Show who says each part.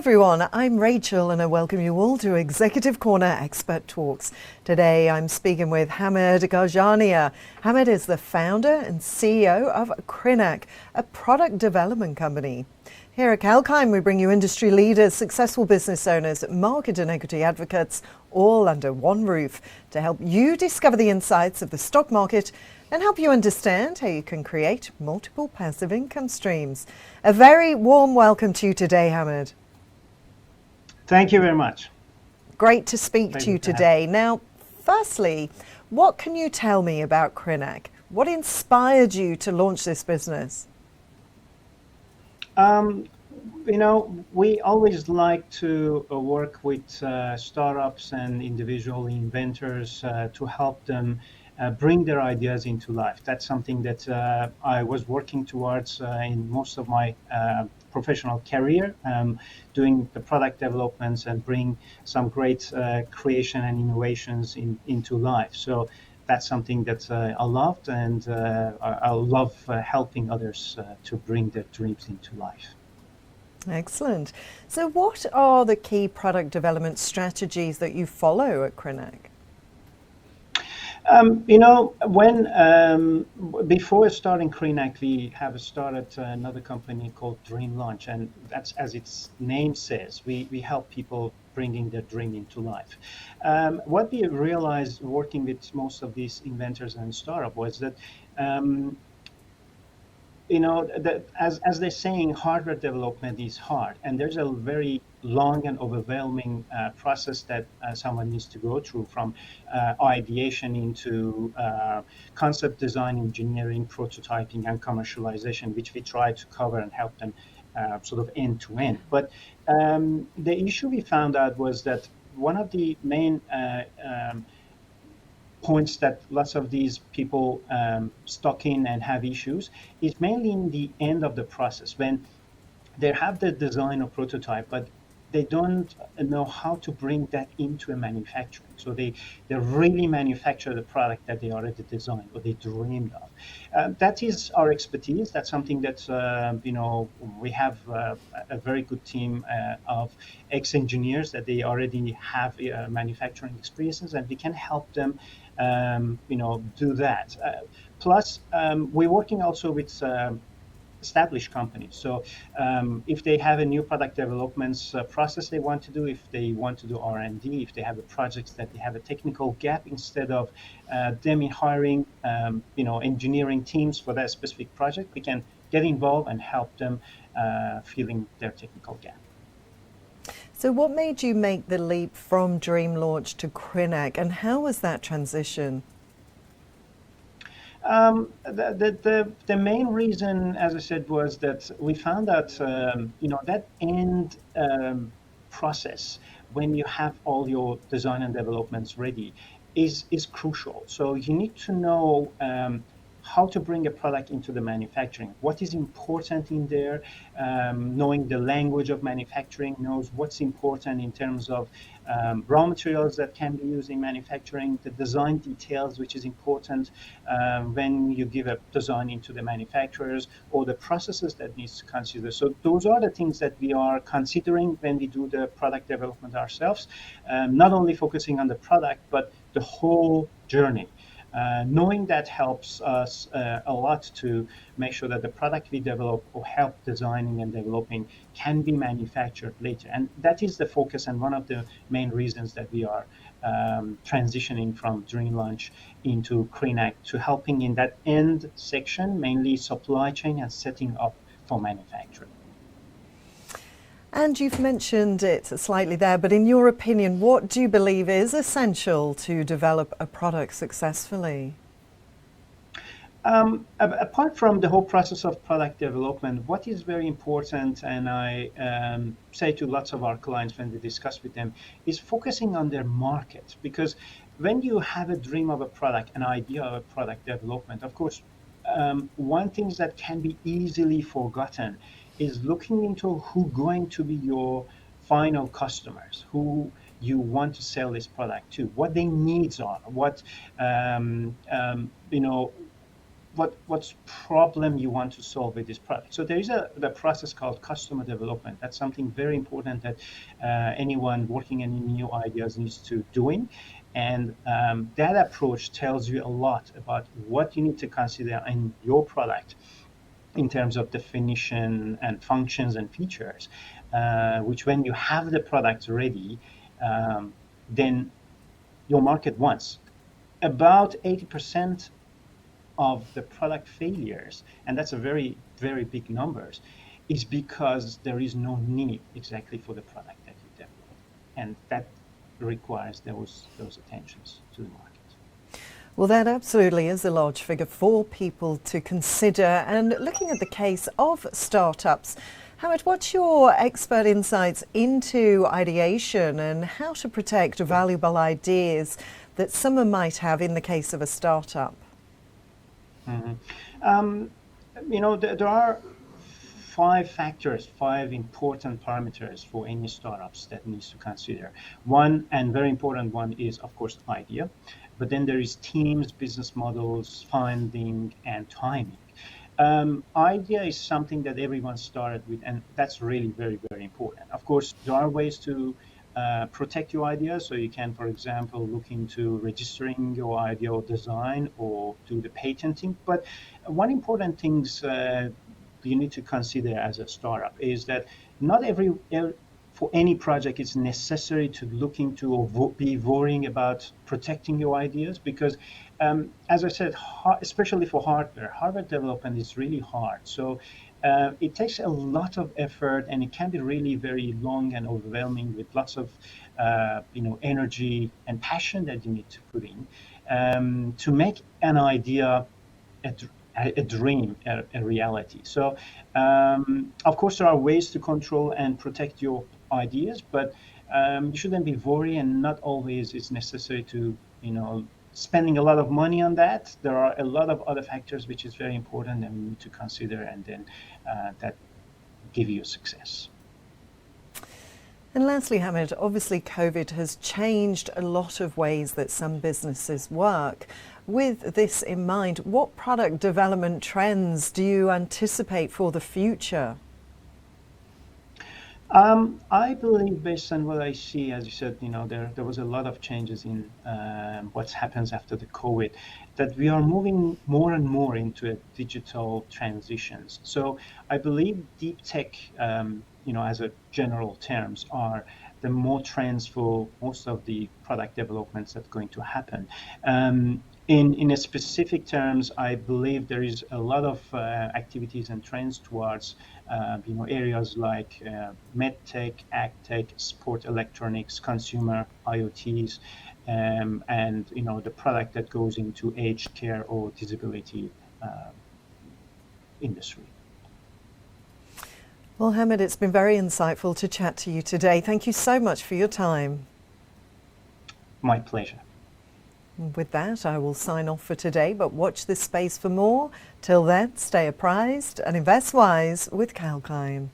Speaker 1: everyone, I'm Rachel and I welcome you all to Executive Corner Expert Talks. Today I'm speaking with 𝐊𝐴𝐺 Ghajarnia. 𝐊𝐴𝐺 is the founder and CEO of 𝐶RINAC, a product development company. Here at 𝐊𝐶𝐤𝐴𝐺 we bring you industry leaders, successful business owners, market and equity advocates, all under one roof to help you discover the insights of the stock market and help you understand how you can create multiple passive income streams. A very warm welcome to you today, 𝐊𝐴𝐺.
Speaker 2: Thank you very much.
Speaker 1: Great to speak to you today. Now, firstly, what can you tell me about 𝐶RINAC? What inspired you to launch this business?
Speaker 2: We always like to work with startups and individual inventors to help them bring their ideas into life. That's something that I was working towards in most of my professional career, doing the product developments and bring some great creation and innovations into life. So that's something that I loved, and I love helping others to bring their dreams into life.
Speaker 1: Excellent. So what are the key product development strategies that you follow at 𝐶RINAC?
Speaker 2: Before starting 𝐶RINAC, we have started another company called Dream Launch, and that's, as its name says, we help people bringing their dream into life. What we realized working with most of these inventors and startups was that as they're saying, hardware development is hard, and there's a very long and overwhelming process that someone needs to go through, from ideation into concept design, engineering, prototyping, and commercialization, which we try to cover and help them sort of end to end. But the issue we found out was that one of the main points that lots of these people stuck in and have issues is mainly in the end of the process, when they have the design or prototype, but they don't know how to bring that into a manufacturing. So they really manufacture the product that they already designed or they dreamed of. That is our expertise. That's something that we have a very good team of ex-engineers that they already have manufacturing experiences, and we can help them do that. Plus, we're working also with established companies. So if they have a new product development process they want to do, if they want to do R&D, if they have a project that they have a technical gap, instead of them hiring engineering teams for that specific project, we can get involved and help them filling their technical gap.
Speaker 1: So what made you make the leap from Dream Launch to 𝐶RINAC, and how was that transition?
Speaker 2: The main reason, as I said, was that we found that that end process, when you have all your design and developments ready, is crucial. So you need to know how to bring a product into the manufacturing, what is important in there, knowing the language of manufacturing, knows what's important in terms of raw materials that can be used in manufacturing, the design details, which is important when you give a design into the manufacturers, or the processes that needs to consider. So those are the things that we are considering when we do the product development ourselves, not only focusing on the product, but the whole journey. Knowing that helps us a lot to make sure that the product we develop or help designing and developing can be manufactured later. And that is the focus and one of the main reasons that we are transitioning from Dream Launch into 𝐶RINAC, to helping in that end section, mainly supply chain and setting up for manufacturing.
Speaker 1: And you've mentioned it slightly there, but in your opinion, what do you believe is essential to develop a product successfully?
Speaker 2: Apart from the whole process of product development, what is very important, and I say to lots of our clients when we discuss with them, is focusing on their market. Because when you have a dream of a product, an idea of a product development, of course, one thing that can be easily forgotten is looking into who going to be your final customers, who you want to sell this product to, what their needs are, what what's problem you want to solve with this product. So there is the process called customer development. That's something very important that anyone working on new ideas needs to doing. And that approach tells you a lot about what you need to consider in your product in terms of definition and functions and features, which when you have the product ready, then your market wants. About 80% of the product failures, and that's a very, very big numbers, is because there is no need exactly for the product that you develop. And that requires those attentions to the market.
Speaker 1: Well, that absolutely is a large figure for people to consider. And looking at the case of startups, Howard, what's your expert insights into ideation and how to protect valuable ideas that someone might have in the case of a startup?
Speaker 2: There are five important parameters for any startups that needs to consider. One, and very important one, is of course idea, but then there is teams, business models, funding, and timing. Idea is something that everyone started with, and that's really very, very important. Of course, there are ways to protect your idea. So you can, for example, look into registering your idea or design or do the patenting. But one important thing you need to consider as a startup is that not for any project it's necessary to look into or be worrying about protecting your ideas, because as I said, especially for hardware development is really hard. So it takes a lot of effort, and it can be really very long and overwhelming with lots of energy and passion that you need to put in to make an idea a dream, a reality. So of course there are ways to control and protect your ideas, but you shouldn't be worried, and not always it's necessary to spending a lot of money on that. There are a lot of other factors which is very important and we need to consider, and then that give you success.
Speaker 1: And lastly, Hamid, obviously COVID has changed a lot of ways that some businesses work. With this in mind, what product development trends do you anticipate for the future?
Speaker 2: I believe, based on what I see, as you said, there was a lot of changes in what happens after the COVID, that we are moving more and more into a digital transitions. So I believe deep tech, as a general terms, are the more trends for most of the product developments that's going to happen. In a specific terms, I believe there is a lot of activities and trends towards areas like medtech, agtech, sport electronics, consumer IoTs, and the product that goes into aged care or disability industry.
Speaker 1: Well, Hamid, it's been very insightful to chat to you today. Thank you so much for your time.
Speaker 2: My pleasure.
Speaker 1: With that, I will sign off for today, but watch this space for more. Till then, stay apprised and invest wise with 𝐊𝐴𝐚.